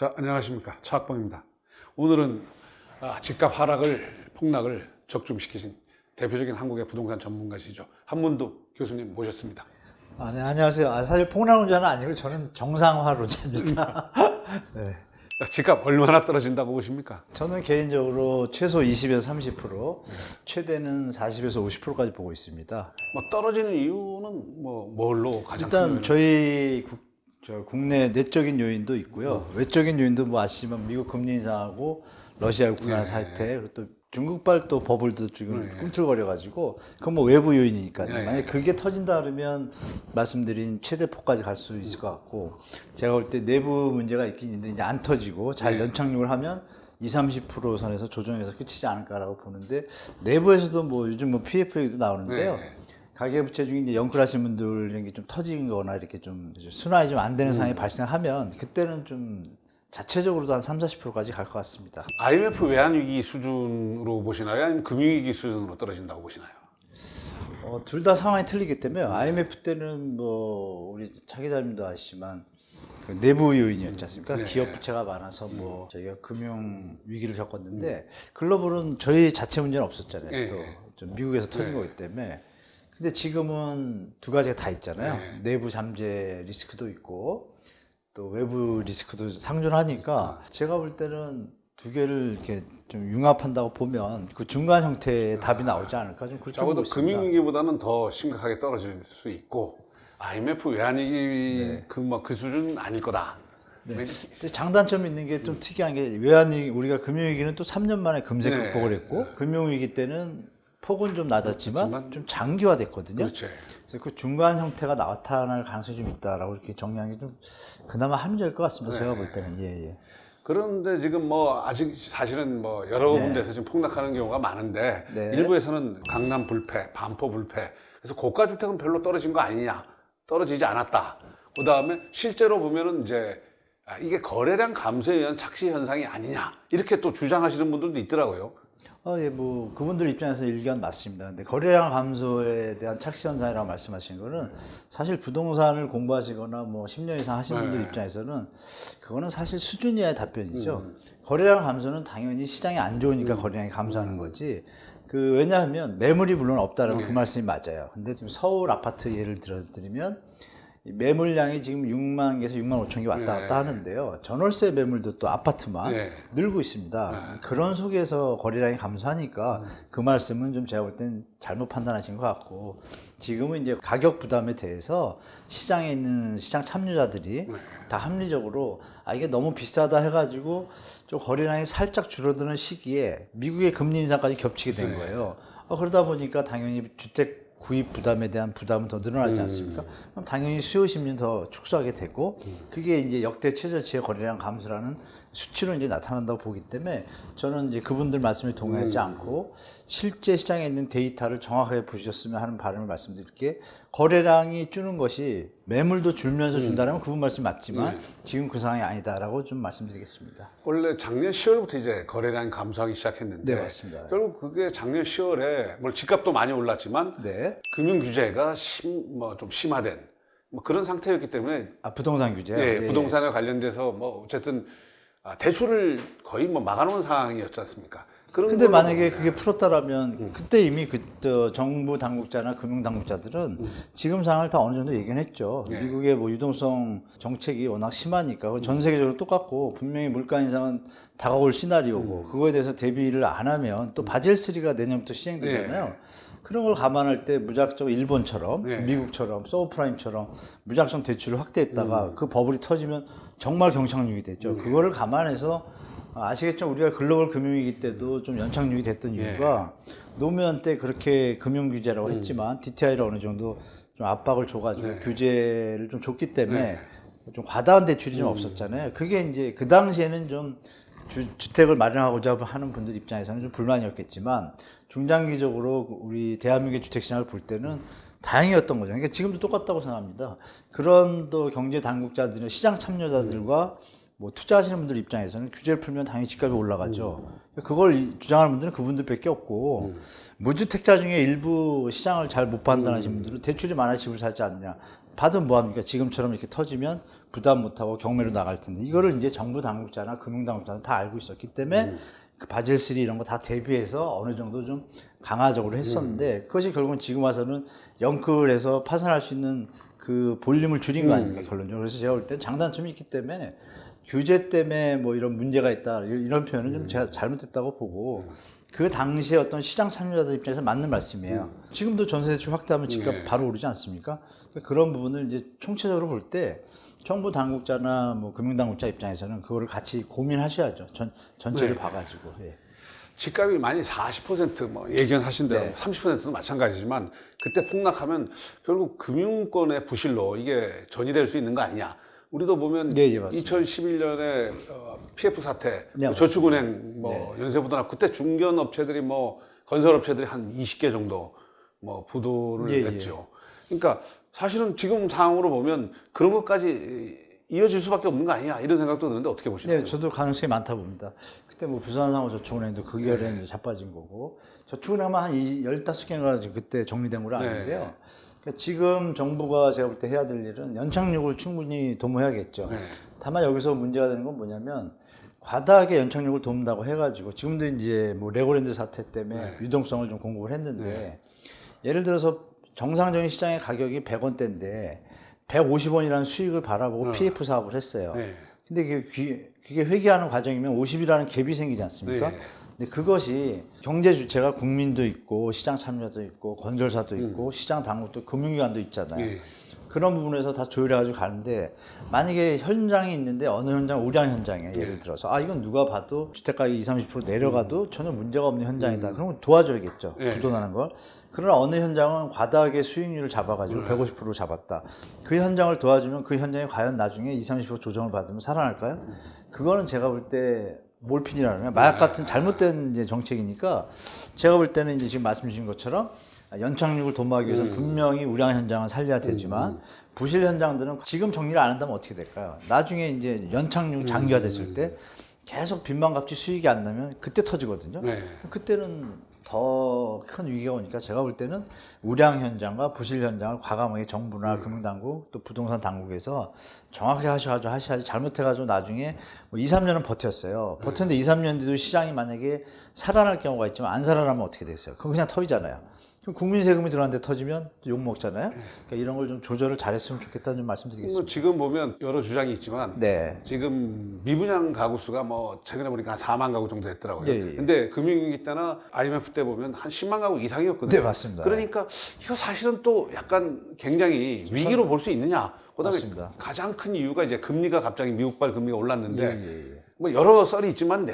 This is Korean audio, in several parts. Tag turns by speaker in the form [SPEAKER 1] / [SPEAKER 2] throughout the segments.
[SPEAKER 1] 자, 안녕하십니까. 차학봉입니다. 오늘은 집값 폭락을 적중시키신 대표적인 한국의 부동산 전문가시죠. 한문도 교수님 모셨습니다.
[SPEAKER 2] 네, 안녕하세요. 사실 폭락론자는 아니고 저는 정상화론자입니다. 네.
[SPEAKER 1] 집값 얼마나 떨어진다고 보십니까?
[SPEAKER 2] 저는 개인적으로 최소 20에서 30%, 최대는 40에서 50%까지 보고 있습니다.
[SPEAKER 1] 떨어지는 이유는 뭘로 가장
[SPEAKER 2] 일단 저희 국내 내적인 요인도 있고요. 외적인 요인도 아시지만 미국 금리 인상하고 러시아 우크라이나 사태, 그리고 또 중국발 또 버블도 지금 꿈틀거려가지고 그건 외부 요인이니까요. 만약에 그게 터진다 그러면 말씀드린 최대폭까지 갈 수 있을 것 같고, 제가 볼 때 내부 문제가 있긴 있는데 이제 안 터지고 잘 연착륙을 하면 20-30% 선에서 조정해서 끝이지 않을까라고 보는데, 내부에서도 요즘 PF 얘기도 나오는데요. 가계부채 중에 이제 영끌하신 분들 이런 게 좀 터진 거나 이렇게 좀 순환이 좀 안 되는 상황이 발생하면 그때는 좀 자체적으로도 한 30-40%까지 갈 것 같습니다.
[SPEAKER 1] IMF 외환위기 수준으로 보시나요? 아니면 금융위기 수준으로 떨어진다고 보시나요?
[SPEAKER 2] 둘 다 상황이 틀리기 때문에 IMF 때는 우리 차 기자님도 아시지만 그 내부 요인이었지 않습니까? 기업 부채가 많아서 저희가 금융 위기를 겪었는데, 글로벌은 저희 자체 문제는 없었잖아요. 또 좀 미국에서 터진 거기 때문에. 근데 지금은 두 가지가 다 있잖아요. 내부 잠재 리스크도 있고 또 외부 리스크도 상존하니까, 제가 볼 때는 두 개를 이렇게 좀 융합한다고 보면 그 중간 형태의 답이 나오지 않을까, 좀 그렇게 보고 있습니다.
[SPEAKER 1] 금융위기보다는 더 심각하게 떨어질 수 있고, IMF 외환위기 그 수준은 아닐 거다.
[SPEAKER 2] 근데 장단점이 있는 게 좀 특이한 게, 외환위기, 우리가 금융위기는 또 3년 만에 금세 극복을 했고, 금융위기 때는 폭은 좀 낮았지만 좀 장기화됐거든요.
[SPEAKER 1] 그렇죠.
[SPEAKER 2] 그래서 그 중간 형태가 나타날 가능성이 좀 있다라고 이렇게 정리하는 게 좀 그나마 합리적일 것 같습니다. 제가 볼 때는.
[SPEAKER 1] 그런데 지금 아직 사실은 여러 군데에서 지금 폭락하는 경우가 많은데, 일부에서는 강남 불패, 반포 불패, 그래서 고가 주택은 별로 떨어진 거 아니냐, 떨어지지 않았다. 그 다음에 실제로 보면은 이제 이게 거래량 감소에 의한 착시 현상이 아니냐, 이렇게 또 주장하시는 분들도 있더라고요.
[SPEAKER 2] 그분들 입장에서 일견 맞습니다. 근데 거래량 감소에 대한 착시 현상이라고 말씀하신 거는, 사실 부동산을 공부하시거나 10년 이상 하시는 분들 입장에서는 그거는 사실 수준 이하의 답변이죠. 거래량 감소는 당연히 시장이 안 좋으니까 거래량이 감소하는 거지. 왜냐하면 매물이 물론 없다라는 그 말씀이 맞아요. 근데 지금 서울 아파트 예를 들어드리면 매물량이 지금 6만 개에서 6만 5천 개 왔다 갔다 하는데요. 전월세 매물도 또 아파트만 늘고 있습니다. 그런 속에서 거래량이 감소하니까 그 말씀은 좀 제가 볼 땐 잘못 판단하신 것 같고, 지금은 이제 가격 부담에 대해서 시장에 있는 시장 참여자들이 다 합리적으로 이게 너무 비싸다 해가지고 좀 거래량이 살짝 줄어드는 시기에 미국의 금리 인상까지 겹치게 된 거예요. 그러다 보니까 당연히 주택 구입 부담에 대한 부담은 더 늘어나지 않습니까? 그럼 당연히 수요 심리는 더 축소하게 되고, 그게 이제 역대 최저치의 거래량 감소라는 수치로 이제 나타난다고 보기 때문에, 저는 이제 그분들 말씀에 동의하지 않고 실제 시장에 있는 데이터를 정확하게 보셨으면 하는 바람을 말씀드릴게, 거래량이 주는 것이 매물도 줄면서 준다면 그분 말씀 맞지만 지금 그 상황이 아니다라고 좀 말씀드리겠습니다.
[SPEAKER 1] 원래 작년 10월부터 이제 거래량이 감소하기 시작했는데,
[SPEAKER 2] 네, 맞습니다.
[SPEAKER 1] 결국 그게 작년 10월에 집값도 많이 올랐지만 금융 규제가 좀 심화된 그런 상태였기 때문에,
[SPEAKER 2] 부동산 규제,
[SPEAKER 1] 부동산에 관련돼서 어쨌든 대출을 거의 막아놓은 상황이었지 않습니까?
[SPEAKER 2] 근데 만약에 그게 풀었다라면 그때 이미 정부 당국자나 금융 당국자들은 지금 상황을 다 어느 정도 예견했죠. 미국의 유동성 정책이 워낙 심하니까 전 세계적으로 똑같고, 분명히 물가 인상은 다가올 시나리오고, 그거에 대해서 대비를 안 하면 또 바젤 3가 내년부터 시행되잖아요. 그런 걸 감안할 때 무작정 일본처럼, 미국처럼, 서브프라임처럼 무작정 대출을 확대했다가 그 버블이 터지면 정말 경착륙이 됐죠. 그거를 감안해서, 아시겠죠? 우리가 글로벌 금융위기 때도 좀 연착륙이 됐던 이유가, 노무현 때 그렇게 금융규제라고 했지만 DTI를 어느 정도 좀 압박을 줘가지고 규제를 좀 줬기 때문에 좀 과다한 대출이 좀 없었잖아요. 그게 이제 그 당시에는 좀 주택을 마련하고자 하는 분들 입장에서는 좀 불만이었겠지만, 중장기적으로 우리 대한민국의 주택시장을 볼 때는 다행이었던 거죠. 그러니까 지금도 똑같다고 생각합니다. 그런 또 경제 당국자들은 시장 참여자들과 투자하시는 분들 입장에서는 규제를 풀면 당연히 집값이 올라가죠. 그걸 주장하는 분들은 그분들밖에 없고, 무주택자 중에 일부 시장을 잘 못 판단하시는 분들은 대출이 많아 집을 사지 않냐, 받으면 뭐합니까? 지금처럼 이렇게 터지면 부담 못하고 경매로 나갈 텐데 이거를 이제 정부 당국자나 금융당국자는 다 알고 있었기 때문에 그 바젤3 이런 거 다 대비해서 어느 정도 좀 강화적으로 했었는데 그것이 결국은 지금 와서는 영끌해서 파산할 수 있는 그 볼륨을 줄인 거 아닙니까? 결론적으로. 그래서 제가 볼 때 장단점이 있기 때문에 규제 때문에 뭐 이런 문제가 있다 이런 표현은 좀 제가 잘못됐다고 보고 그 당시에 어떤 시장 참여자들 입장에서 맞는 말씀이에요. 지금도 전세 대출 확대하면 집값 바로 오르지 않습니까? 그러니까 그런 부분을 이제 총체적으로 볼 때 정부 당국자나 뭐 금융당국자 입장에서는 그거를 같이 고민하셔야죠. 전체를 봐가지고. 예.
[SPEAKER 1] 집값이 만약 40%뭐 예견하신 대로
[SPEAKER 2] 네.
[SPEAKER 1] 30%도 마찬가지지만 그때 폭락하면 결국 금융권의 부실로 이게 전이될 수 있는 거 아니냐. 우리도 보면
[SPEAKER 2] 예, 맞습니다.
[SPEAKER 1] 2011년에 PF 사태,
[SPEAKER 2] 네,
[SPEAKER 1] 저축은행, 뭐 연쇄부도나 그때 중견 업체들이 뭐 건설 업체들이 한 20개 정도 뭐 부도를 냈죠. 그러니까 사실은 지금 상황으로 보면 그런 것까지 이어질 수밖에 없는 거 아니야 이런 생각도 드는데 어떻게 보시나요?
[SPEAKER 2] 네, 저도 가능성이 많다 봅니다. 그때 뭐 부산상호저축은행도 그 결에 이제 자빠진 거고 저축은행만 한 15개가 그때 정리된 걸로 아는데요. 그러니까 지금 정부가 제가 볼 때 해야 될 일은 연착륙을 충분히 도모해야겠죠. 다만 여기서 문제가 되는 건 뭐냐면 과다하게 연착륙을 돕는다고 해가지고 지금도 이제 뭐 레고랜드 사태 때문에 유동성을 좀 공급을 했는데 예를 들어서 정상적인 시장의 가격이 100원대인데 150원이라는 수익을 바라보고 PF 사업을 했어요. 근데 그게 회귀하는 과정이면 50이라는 갭이 생기지 않습니까? 근데 그것이 경제 주체가 국민도 있고 시장 참여도 있고 건설사도 있고 시장 당국도 금융기관도 있잖아요. 그런 부분에서 다 조율해가지고 가는데 만약에 현장이 있는데 어느 현장 우량 현장이에요. 예를 들어서 이건 누가 봐도 주택가격이 20-30% 내려가도 전혀 문제가 없는 현장이다. 그러면 도와줘야겠죠. 부도나는 걸. 그러나 어느 현장은 과다하게 수익률을 잡아가지고 150% 잡았다. 그 현장을 도와주면 그 현장이 과연 나중에 20-30% 조정을 받으면 살아날까요? 그거는 제가 볼 때 몰핀이라는 마약 같은 잘못된 이제 정책이니까 제가 볼 때는 이제 지금 말씀 주신 것처럼 연착륙을 도모하기 위해서 분명히 우량 현장은 살려야 되지만 부실 현장들은 지금 정리를 안 한다면 어떻게 될까요? 나중에 이제 연착륙 장기화됐을 때 계속 빚만 갚지 수익이 안 나면 그때 터지거든요. 그때는 더 큰 위기가 오니까 제가 볼 때는 우량 현장과 부실 현장을 과감하게 정부나 금융당국 또 부동산 당국에서 정확하게 하셔야지 잘못해가지고 나중에 뭐 2-3년은 버텼어요. 버텼는데 2-3년 뒤도 시장이 만약에 살아날 경우가 있지만 안 살아나면 어떻게 됐어요? 그건 그냥 터이잖아요. 그럼 국민 세금이 들어왔는데 터지면 욕 먹잖아요. 그러니까 이런 걸 좀 조절을 잘했으면 좋겠다는 좀 말씀드리겠습니다.
[SPEAKER 1] 지금 보면 여러 주장이 있지만 지금 미분양 가구 수가 뭐 최근에 보니까 한 4만 가구 정도 됐더라고요. 근데 금융위기 때나 IMF 때 보면 한 10만 가구 이상이었거든요.
[SPEAKER 2] 네, 맞습니다.
[SPEAKER 1] 그러니까 이거 사실은 또 약간 굉장히 위기로 볼 수 있느냐. 그다음에
[SPEAKER 2] 맞습니다.
[SPEAKER 1] 가장 큰 이유가 이제 금리가 갑자기 미국발 금리가 올랐는데 뭐 여러 썰이 있지만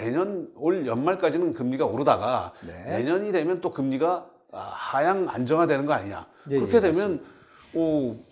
[SPEAKER 1] 올 연말까지는 금리가 오르다가 내년이 되면 또 금리가 하향 안정화되는 거 아니냐. 그렇게 되면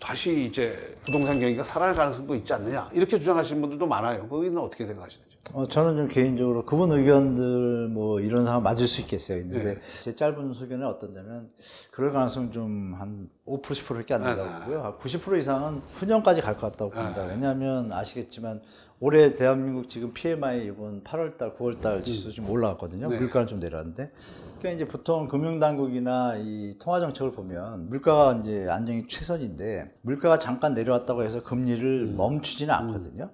[SPEAKER 1] 다시 이제 부동산 경기가 살아날 가능성도 있지 않느냐. 이렇게 주장하시는 분들도 많아요. 거기는 어떻게 생각하시는지?
[SPEAKER 2] 저는 좀 개인적으로 그분 의견들 뭐 이런 상황 맞을 수 있겠어요. 있는데 제 짧은 소견은 어떠냐면 그럴 가능성은 좀 한 5% 10%밖에 안 된다고 보고요. 90% 이상은 후년까지 갈 것 같다고 봅니다. 왜냐하면 아시겠지만 올해 대한민국 지금 PMI 이번 8월달, 9월달 지수 좀 올라갔거든요. 물가는 좀 내려왔는데. 그러니까 이제 보통 금융당국이나 이 통화정책을 보면 물가가 이제 안정이 최선인데 물가가 잠깐 내려왔다고 해서 금리를 멈추지는 않거든요.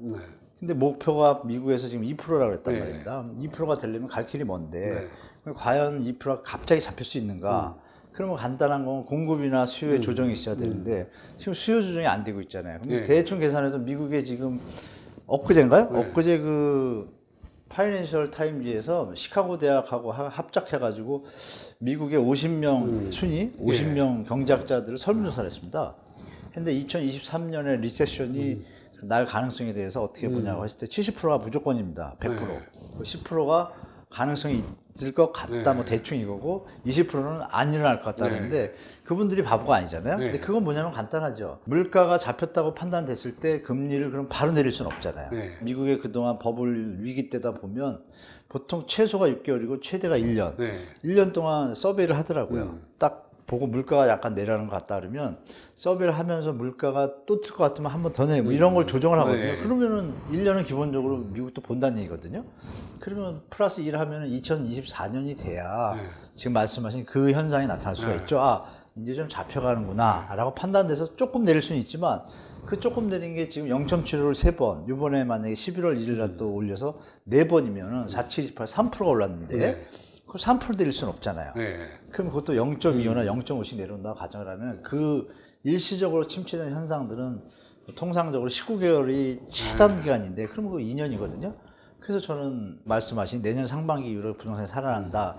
[SPEAKER 2] 근데 목표가 미국에서 지금 2%라고 그랬단 말입니다. 2%가 되려면 갈 길이 먼데 과연 2%가 갑자기 잡힐 수 있는가? 그러면 간단한 건 공급이나 수요의 조정이 있어야 되는데 지금 수요 조정이 안 되고 있잖아요. 그럼 대충 계산해도 미국에 지금 엊그제인가요? 엊그제 그 파이낸셜 타임즈에서 시카고 대학하고 합작해가지고 미국의 50명 순위, 50명 경제학자들을 설문조사를 했습니다. 근데 2023년에 리세션이 날 가능성에 대해서 어떻게 보냐고 했을 때 70%가 무조건입니다. 100%. 그 10%가 가능성이 있을 것 같다. 뭐 대충 이거고 20%는 안 일어날 것 같다는데 그분들이 바보가 아니잖아요. 근데 그건 뭐냐면 간단하죠. 물가가 잡혔다고 판단됐을 때 금리를 그럼 바로 내릴 수는 없잖아요. 미국의 그동안 버블 위기 때다 보면 보통 최소가 6개월이고 최대가 1년. 1년 동안 서베이를 하더라고요. 딱 보고 물가가 약간 내려가는 것 같다 그러면 서베이를 하면서 물가가 또 틀 것 같으면 한 번 더 내. 뭐 이런 걸 조정을 하거든요. 그러면은 1년은 기본적으로 미국도 본다는 얘기거든요. 그러면 플러스 1 하면은 2024년이 돼야 지금 말씀하신 그 현상이 나타날 수가 있죠. 이제 좀 잡혀가는구나라고 판단돼서 조금 내릴 수는 있지만 그 조금 내린 게 지금 0.75를 3번, 이번에 만약에 11월 1일 날 또 올려서 4번이면은 4, 7, 28, 3%가 올랐는데
[SPEAKER 1] 네.
[SPEAKER 2] 그럼 3% 내릴 수는 없잖아요.
[SPEAKER 1] 네.
[SPEAKER 2] 그럼 그것도 0.25나 0.5씩 내려온다고 가정을 하면 그 일시적으로 침체된 현상들은 통상적으로 19개월이 최단 기간인데 그럼 그 2년이거든요. 그래서 저는 말씀하신 내년 상반기 이후로 부동산이 살아난다.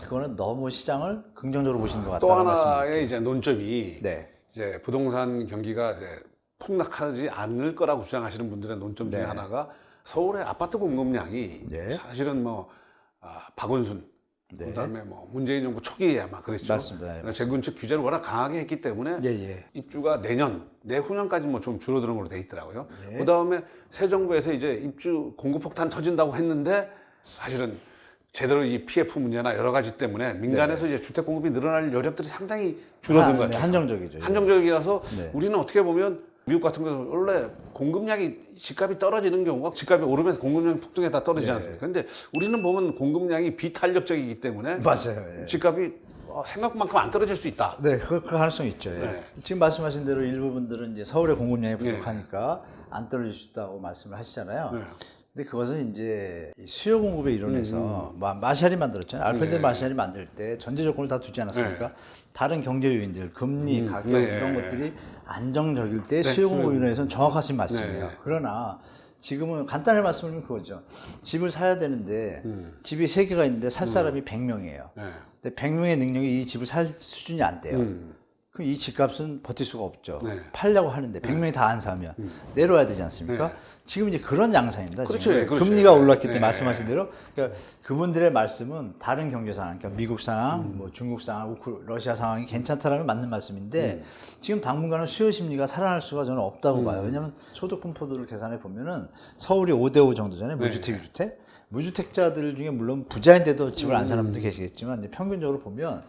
[SPEAKER 2] 그거는 너무 시장을 긍정적으로 보시는 것
[SPEAKER 1] 또
[SPEAKER 2] 같다는
[SPEAKER 1] 하나의
[SPEAKER 2] 말씀드릴게요.
[SPEAKER 1] 이제 논점이
[SPEAKER 2] 네.
[SPEAKER 1] 이제 부동산 경기가 이제 폭락하지 않을 거라고 주장하시는 분들의 논점 중에
[SPEAKER 2] 네.
[SPEAKER 1] 하나가 서울의 아파트 공급량이
[SPEAKER 2] 네.
[SPEAKER 1] 사실은 뭐 박원순
[SPEAKER 2] 네.
[SPEAKER 1] 그다음에 뭐 문재인 정부 초기에 아마 그랬죠.
[SPEAKER 2] 맞습니다. 네,
[SPEAKER 1] 그러니까 재건축 규제를 워낙 강하게 했기 때문에
[SPEAKER 2] 예.
[SPEAKER 1] 입주가 내후년까지 뭐 좀 줄어드는 걸로 돼 있더라고요.
[SPEAKER 2] 네.
[SPEAKER 1] 그다음에 새 정부에서 이제 입주 공급 폭탄 터진다고 했는데 사실은 제대로 이 PF 문제나 여러 가지 때문에 민간에서 이제 주택 공급이 늘어날 여력들이 상당히 줄어든 것 같아요.
[SPEAKER 2] 한정적이죠.
[SPEAKER 1] 한정적이라서
[SPEAKER 2] 네.
[SPEAKER 1] 우리는 어떻게 보면 미국 같은 경우는 원래 공급량이 집값이 떨어지는 경우가 집값이 오르면서 공급량이 폭등했다 떨어지지
[SPEAKER 2] 네.
[SPEAKER 1] 않습니까? 근데 우리는 보면 공급량이 비탄력적이기 때문에
[SPEAKER 2] 맞아요. 예.
[SPEAKER 1] 집값이 생각만큼 안 떨어질 수 있다.
[SPEAKER 2] 네, 그 가능성이 있죠. 예.
[SPEAKER 1] 네.
[SPEAKER 2] 지금 말씀하신 대로 일부 분들은 이제 서울의 공급량이 부족하니까 안 떨어질 수 있다고 말씀을 하시잖아요.
[SPEAKER 1] 네.
[SPEAKER 2] 근데 그것은 이제 이 수요 공급에 이론해서 마샬이 만들었잖아요. 알프레드
[SPEAKER 1] 네.
[SPEAKER 2] 마샬이 만들 때 전제 조건을 다 두지 않았습니까?
[SPEAKER 1] 네.
[SPEAKER 2] 다른 경제 요인들, 금리, 가격
[SPEAKER 1] 네.
[SPEAKER 2] 이런 것들이 안정적일 때
[SPEAKER 1] 네.
[SPEAKER 2] 수요 공급 이론에서는 정확하신 말씀이에요.
[SPEAKER 1] 네.
[SPEAKER 2] 그러나 지금은 간단히 말씀드리면 그거죠. 집을 사야 되는데 집이 3개가 있는데 살 사람이 100명이에요.
[SPEAKER 1] 네.
[SPEAKER 2] 근데 100명의 능력이 이 집을 살 수준이 안 돼요. 그럼 이 집값은 버틸 수가 없죠.
[SPEAKER 1] 네.
[SPEAKER 2] 팔려고 하는데 100명이 다 안 사면 내려와야 되지 않습니까?
[SPEAKER 1] 네.
[SPEAKER 2] 지금 이제 그런 양상입니다.
[SPEAKER 1] 그렇죠.
[SPEAKER 2] 지금.
[SPEAKER 1] 예, 그렇죠.
[SPEAKER 2] 금리가
[SPEAKER 1] 예.
[SPEAKER 2] 올랐기 때문에
[SPEAKER 1] 네.
[SPEAKER 2] 말씀하신 대로 그러니까 그분들의 말씀은 다른 경제 상황, 그러니까 미국 상황, 뭐 중국 상황, 러시아 상황이 괜찮다라면 맞는 말씀인데 지금 당분간은 수요 심리가 살아날 수가 저는 없다고 봐요. 왜냐하면 소득 분포도를 계산해 보면은 서울이 5대5 정도잖아요. 무주택,
[SPEAKER 1] 네.
[SPEAKER 2] 주택. 무주택자들 중에 물론 부자인데도 집을 안 사는 분도 계시겠지만 이제 평균적으로 보면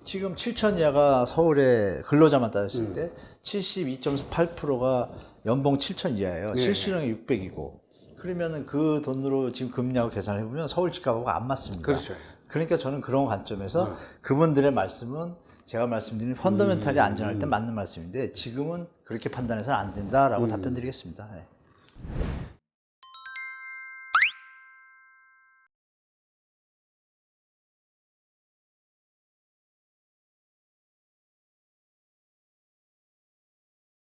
[SPEAKER 2] 지금 7천 이하가 서울의 근로자만 따졌을 때 72.8%가 연봉 7천 이하예요.
[SPEAKER 1] 네.
[SPEAKER 2] 실수령이 600이고 그러면은 그 돈으로 지금 금리하고 계산해 보면 서울 집값하고 안 맞습니다.
[SPEAKER 1] 그렇죠.
[SPEAKER 2] 그러니까 저는 그런 관점에서 그분들의 말씀은 제가 말씀드린 펀더멘탈이 안전할 때 맞는 말씀인데 지금은 그렇게 판단해서는 안 된다라고 답변드리겠습니다. 네.